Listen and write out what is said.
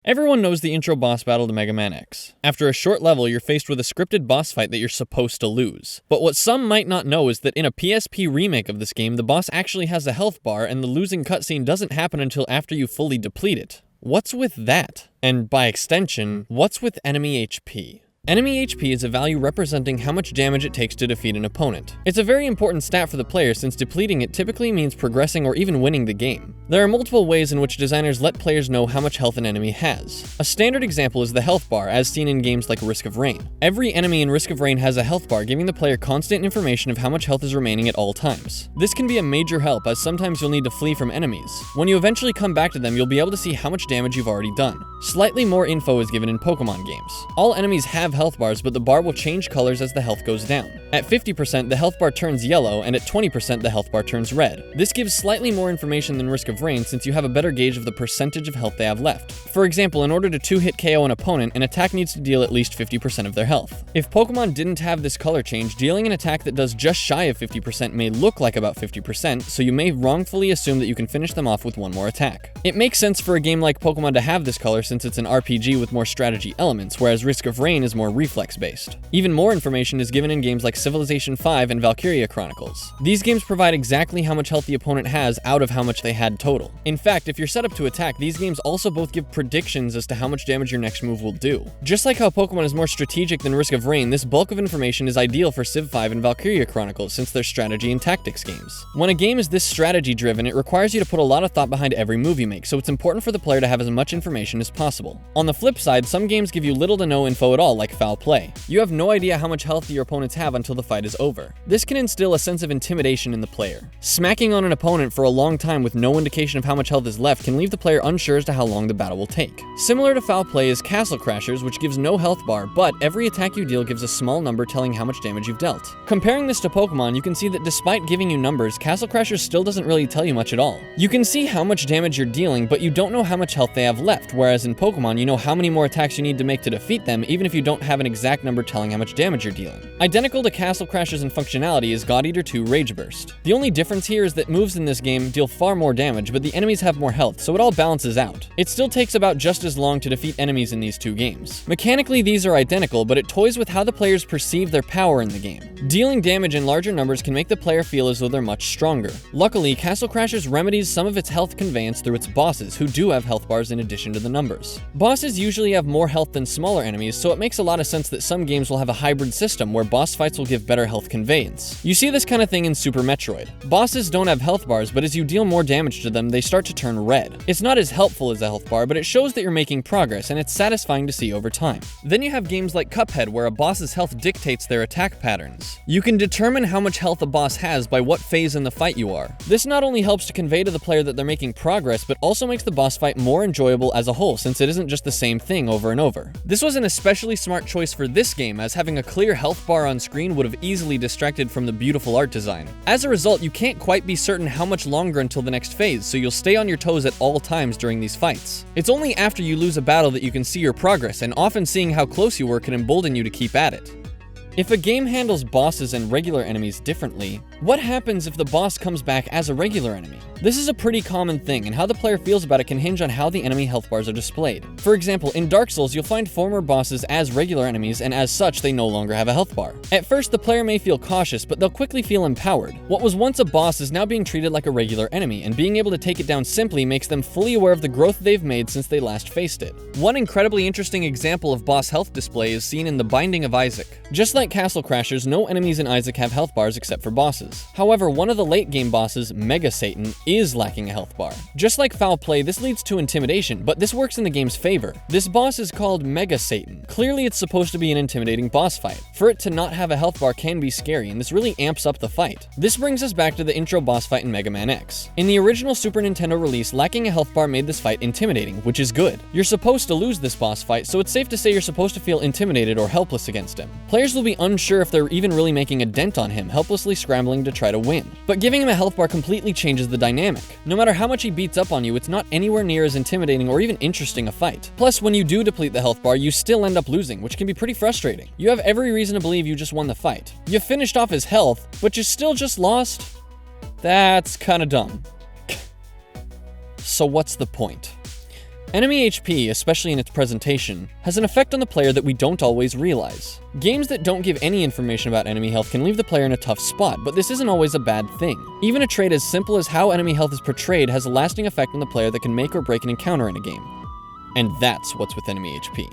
Everyone knows the intro boss battle to Mega Man X. After a short level, you're faced with a scripted boss fight that you're supposed to lose. But what some might not know is that in a PSP remake of this game, the boss actually has a health bar and the losing cutscene doesn't happen until after you fully deplete it. What's with that? And by extension, what's with enemy HP? Enemy HP is a value representing how much damage it takes to defeat an opponent. It's a very important stat for the player since depleting it typically means progressing or even winning the game. There are multiple ways in which designers let players know how much health an enemy has. A standard example is the health bar, as seen in games like Risk of Rain. Every enemy in Risk of Rain has a health bar, giving the player constant information of how much health is remaining at all times. This can be a major help, as sometimes you'll need to flee from enemies. When you eventually come back to them, you'll be able to see how much damage you've already done. Slightly more info is given in Pokemon games. All enemies have health bars, but the bar will change colors as the health goes down. At 50%, the health bar turns yellow, and at 20%, the health bar turns red. This gives slightly more information than Risk of Rain since you have a better gauge of the percentage of health they have left. For example, in order to 2-hit KO an opponent, an attack needs to deal at least 50% of their health. If Pokemon didn't have this color change, dealing an attack that does just shy of 50% may look like about 50%, so you may wrongfully assume that you can finish them off with one more attack. It makes sense for a game like Pokemon to have this color since it's an RPG with more strategy elements, whereas Risk of Rain is more reflex-based. Even more information is given in games like Civilization V and Valkyria Chronicles. These games provide exactly how much health the opponent has out of how much they had total. In fact, if you're set up to attack, these games also both give predictions as to how much damage your next move will do. Just like how Pokemon is more strategic than Risk of Rain, this bulk of information is ideal for Civ V and Valkyria Chronicles since they're strategy and tactics games. When a game is this strategy-driven, it requires you to put a lot of thought behind every move you make, so it's important for the player to have as much information as possible. On the flip side, some games give you little to no info at all, like Foul Play. You have no idea how much health your opponents have until the fight is over. This can instill a sense of intimidation in the player. Smacking on an opponent for a long time with no indication of how much health is left can leave the player unsure as to how long the battle will take. Similar to Foul Play is Castle Crashers, which gives no health bar, but every attack you deal gives a small number telling how much damage you've dealt. Comparing this to Pokemon, you can see that despite giving you numbers, Castle Crashers still doesn't really tell you much at all. You can see how much damage you're dealing, but you don't know how much health they have left, whereas in Pokemon, you know how many more attacks you need to make to defeat them, even if you don't have an exact number telling how much damage you're dealing. Identical to Castle Crashers in functionality is God Eater 2 Rage Burst. The only difference here is that moves in this game deal far more damage, but the enemies have more health, so it all balances out. It still takes about just as long to defeat enemies in these two games. Mechanically, these are identical, but it toys with how the players perceive their power in the game. Dealing damage in larger numbers can make the player feel as though they're much stronger. Luckily, Castle Crashers remedies some of its health conveyance through its bosses, who do have health bars in addition to the numbers. Bosses usually have more health than smaller enemies, so it makes a lot of sense that some games will have a hybrid system where boss fights will give better health conveyance. You see this kind of thing in Super Metroid. Bosses don't have health bars, but as you deal more damage to them, they start to turn red. It's not as helpful as a health bar, but it shows that you're making progress, and it's satisfying to see over time. Then you have games like Cuphead, where a boss's health dictates their attack patterns. You can determine how much health a boss has by what phase in the fight you are. This not only helps to convey to the player that they're making progress, but also makes the boss fight more enjoyable as a whole, since it isn't just the same thing over and over. This was an especially smart choice for this game, as having a clear health bar on screen would have easily distracted from the beautiful art design. As a result, you can't quite be certain how much longer until the next phase, so you'll stay on your toes at all times during these fights. It's only after you lose a battle that you can see your progress, and often seeing how close you were can embolden you to keep at it. If a game handles bosses and regular enemies differently, what happens if the boss comes back as a regular enemy? This is a pretty common thing, and how the player feels about it can hinge on how the enemy health bars are displayed. For example, in Dark Souls, you'll find former bosses as regular enemies, and as such, they no longer have a health bar. At first, the player may feel cautious, but they'll quickly feel empowered. What was once a boss is now being treated like a regular enemy, and being able to take it down simply makes them fully aware of the growth they've made since they last faced it. One incredibly interesting example of boss health display is seen in The Binding of Isaac. Just like Castle Crashers, no enemies in Isaac have health bars except for bosses. However, one of the late game bosses, Mega Satan, is lacking a health bar. Just like Foul Play, this leads to intimidation, but this works in the game's favor. This boss is called Mega Satan. Clearly, it's supposed to be an intimidating boss fight. For it to not have a health bar can be scary, and this really amps up the fight. This brings us back to the intro boss fight in Mega Man X. In the original Super Nintendo release, lacking a health bar made this fight intimidating, which is good. You're supposed to lose this boss fight, so it's safe to say you're supposed to feel intimidated or helpless against him. Players will be unsure if they're even really making a dent on him, helplessly scrambling to try to win. But giving him a health bar completely changes the dynamic. No matter how much he beats up on you, it's not anywhere near as intimidating or even interesting a fight. Plus, when you do deplete the health bar, you still end up losing, which can be pretty frustrating. You have every reason to believe you just won the fight. You finished off his health, but you still just lost? That's kinda dumb. So what's the point? Enemy HP, especially in its presentation, has an effect on the player that we don't always realize. Games that don't give any information about enemy health can leave the player in a tough spot, but this isn't always a bad thing. Even a trait as simple as how enemy health is portrayed has a lasting effect on the player that can make or break an encounter in a game. And that's what's with enemy HP.